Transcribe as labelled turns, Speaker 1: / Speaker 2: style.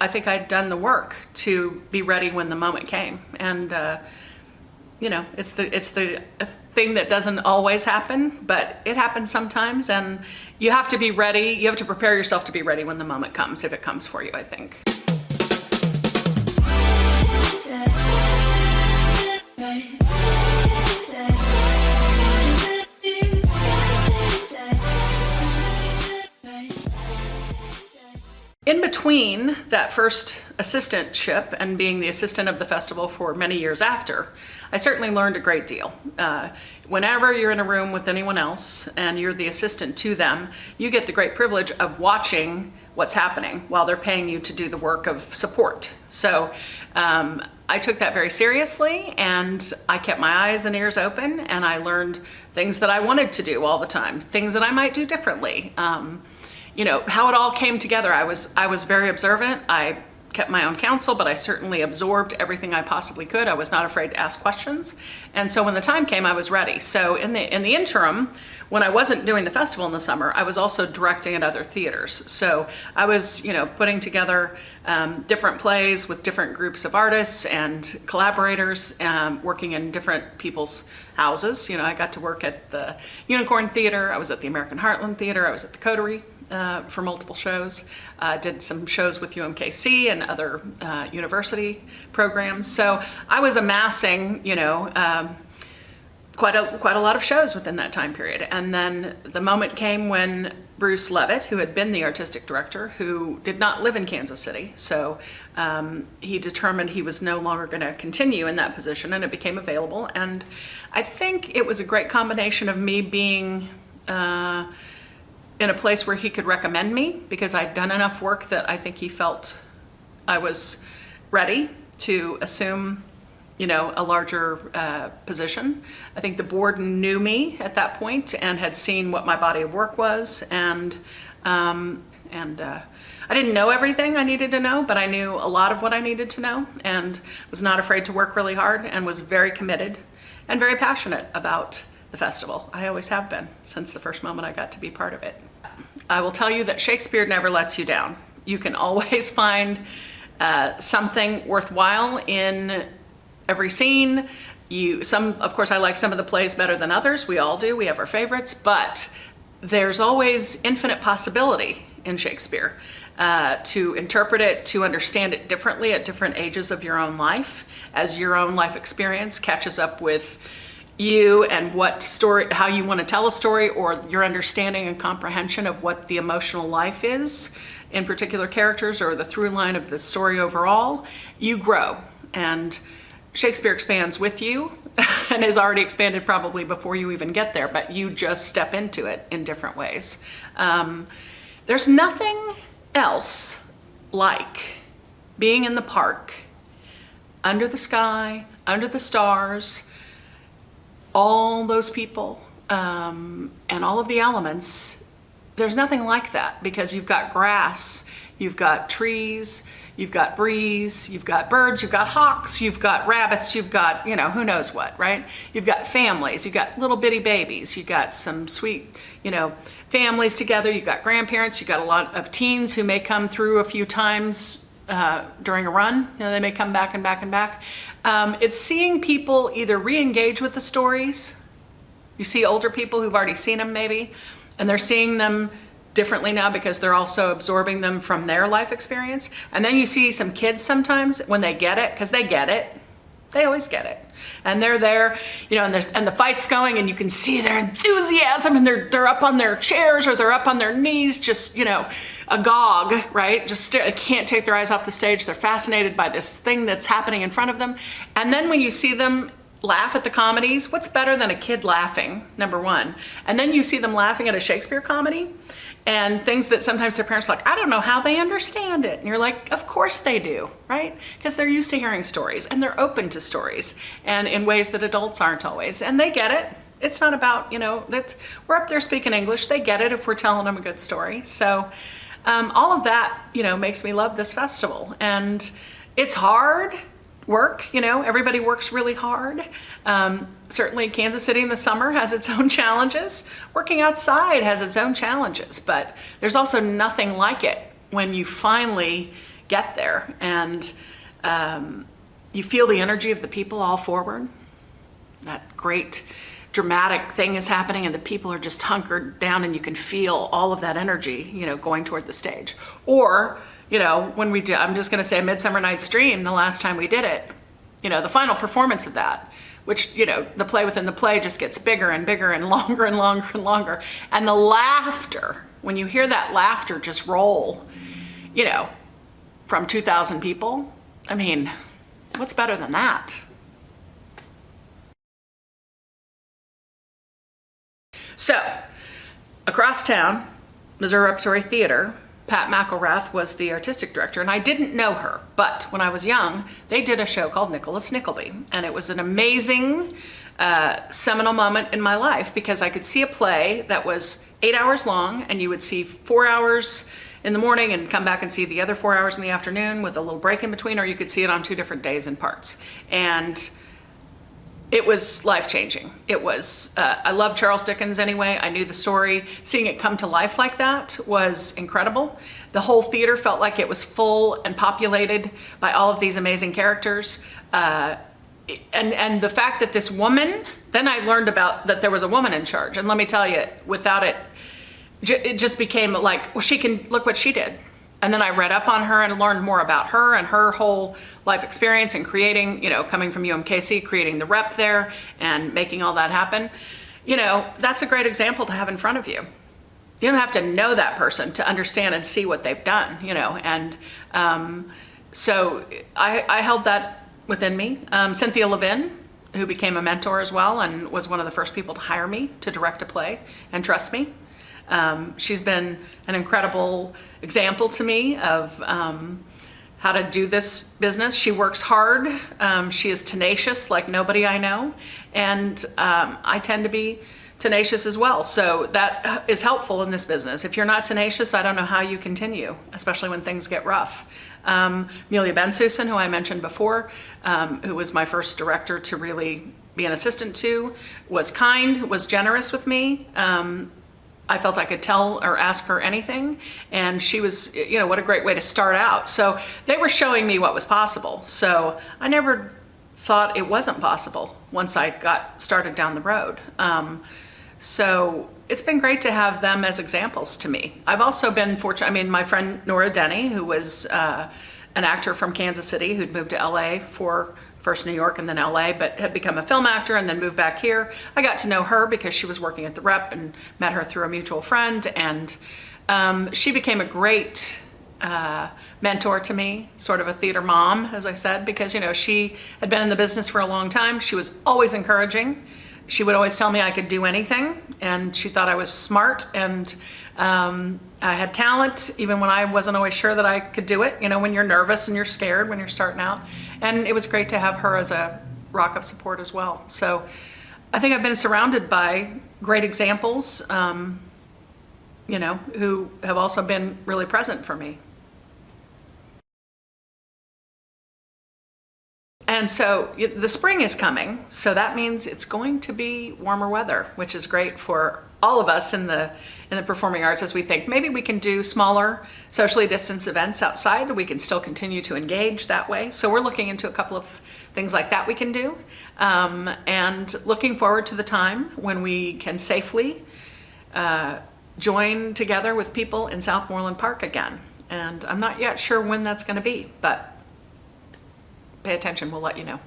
Speaker 1: I think I'd done the work to be ready when the moment came. And, it's the thing that doesn't always happen, but it happens sometimes. And you have to be ready. You have to prepare yourself to be ready when the moment comes, if it comes for you, I think. In between that first assistantship and being the assistant of the festival for many years after, I certainly learned a great deal. Whenever you're in a room with anyone else and you're the assistant to them, you get the great privilege of watching what's happening while they're paying you to do the work of support. So I took that very seriously, and I kept my eyes and ears open, and I learned things that I wanted to do all the time, things that I might do differently. How it all came together. I was very observant. I kept my own counsel, but I certainly absorbed everything I possibly could. I was not afraid to ask questions. And so when the time came, I was ready. So in the interim, when I wasn't doing the festival in the summer, I was also directing at other theaters. So I was, putting together different plays with different groups of artists and collaborators, working in different people's houses. I got to work at the Unicorn Theater. I was at the American Heartland Theater. I was at the Coterie for multiple shows. Did some shows with UMKC and other university programs. So I was amassing, quite a lot of shows within that time period. And then the moment came when Bruce Levitt, who had been the artistic director, who did not live in Kansas City, so he determined he was no longer going to continue in that position, and it became available. And I think it was a great combination of me being in a place where he could recommend me, because I'd done enough work that I think he felt I was ready to assume, a larger position. I think the board knew me at that point and had seen what my body of work was, and I didn't know everything I needed to know, but I knew a lot of what I needed to know, and was not afraid to work really hard, and was very committed and very passionate about the festival. I always have been since the first moment I got to be part of it. I will tell you that Shakespeare never lets you down. You can always find something worthwhile in every scene. Of course, I like some of the plays better than others. We all do. We have our favorites, but there's always infinite possibility in Shakespeare to interpret it, to understand it differently at different ages of your own life, as your own life experience catches up with you and how you want to tell a story, or your understanding and comprehension of what the emotional life is in particular characters, or the through line of the story overall. You grow, and Shakespeare expands with you and has already expanded probably before you even get there, but you just step into it in different ways. There's nothing else like being in the park, under the sky, under the stars, all those people, and all of the elements. There's nothing like that, because you've got grass, you've got trees, you've got breeze, you've got birds, you've got hawks, you've got rabbits, you've got, who knows what, right? You've got families, you've got little bitty babies, you've got some sweet, families together, you've got grandparents, you've got a lot of teens who may come through a few times during a run. They may come back and back and back. It's seeing people either re-engage with the stories. You see older people who've already seen them maybe, and they're seeing them differently now because they're also absorbing them from their life experience. And then you see some kids sometimes when they get it, because they get it. They always get it. And they're there, and the fight's going, and you can see their enthusiasm, and they're up on their chairs, or they're up on their knees, just, agog, right? They can't take their eyes off the stage. They're fascinated by this thing that's happening in front of them. And then when you see them laugh at the comedies, what's better than a kid laughing, number one? And then you see them laughing at a Shakespeare comedy, and things that sometimes their parents are like, I don't know how they understand it. And you're like, of course they do, right? Because they're used to hearing stories, and they're open to stories, and in ways that adults aren't always. And they get it. It's not about, that we're up there speaking English. They get it if we're telling them a good story. So all of that, makes me love this festival. And it's hard work, everybody works really hard. Certainly Kansas City in the summer has its own challenges. Working outside has its own challenges, but there's also nothing like it when you finally get there. And you feel the energy of the people all forward. That great dramatic thing is happening and the people are just hunkered down and you can feel all of that energy, going toward the stage. Or, when we did, I'm just going to say Midsummer Night's Dream, the last time we did it, the final performance of that, which, the play within the play just gets bigger and bigger and longer and longer and longer. And the laughter, when you hear that laughter just roll, from 2,000 people, I mean, what's better than that? So, across town, Missouri Repertory Theater, Pat McElrath was the artistic director, and I didn't know her, but when I was young, they did a show called Nicholas Nickleby, and it was an amazing, seminal moment in my life because I could see a play that was 8 hours long, and you would see 4 hours in the morning and come back and see the other 4 hours in the afternoon with a little break in between, or you could see it on 2 different days in parts. And it was life-changing. It was, I love Charles Dickens anyway. I knew the story. Seeing it come to life like that was incredible. The whole theater felt like it was full and populated by all of these amazing characters. And the fact that this woman, then I learned about that there was a woman in charge. And let me tell you, without it, it just became like, well, she can, look what she did. And then I read up on her and learned more about her and her whole life experience and creating, coming from UMKC, creating the rep there and making all that happen. That's a great example to have in front of you. You don't have to know that person to understand and see what they've done, and so I held that within me. Cynthia Levin, who became a mentor as well and was one of the first people to hire me to direct a play and trust me. She's been an incredible example to me of how to do this business. She works hard. She is tenacious like nobody I know. And I tend to be tenacious as well. So that is helpful in this business. If you're not tenacious, I don't know how you continue, especially when things get rough. Amelia Bensusan, who I mentioned before, who was my first director to really be an assistant to, was kind, was generous with me. I felt I could tell or ask her anything, and she was, what a great way to start out. So they were showing me what was possible. So I never thought it wasn't possible once I got started down the road. So it's been great to have them as examples to me. I've also been fortunate, my friend Nora Denny, who was an actor from Kansas City who'd moved to LA for first New York and then LA, but had become a film actor and then moved back here. I got to know her because she was working at the Rep and met her through a mutual friend. And she became a great mentor to me, sort of a theater mom, as I said, because, she had been in the business for a long time. She was always encouraging. She would always tell me I could do anything, and she thought I was smart and I had talent, even when I wasn't always sure that I could do it, when you're nervous and you're scared when you're starting out. And it was great to have her as a rock of support as well. So I think I've been surrounded by great examples, who have also been really present for me. And so the spring is coming, so that means it's going to be warmer weather, which is great for all of us in the performing arts, as we think maybe we can do smaller socially distanced events outside. We can still continue to engage that way. So we're looking into a couple of things like that we can do, and looking forward to the time when we can safely join together with people in Southmoreland Park again. And I'm not yet sure when that's going to be, but pay attention, we'll let you know.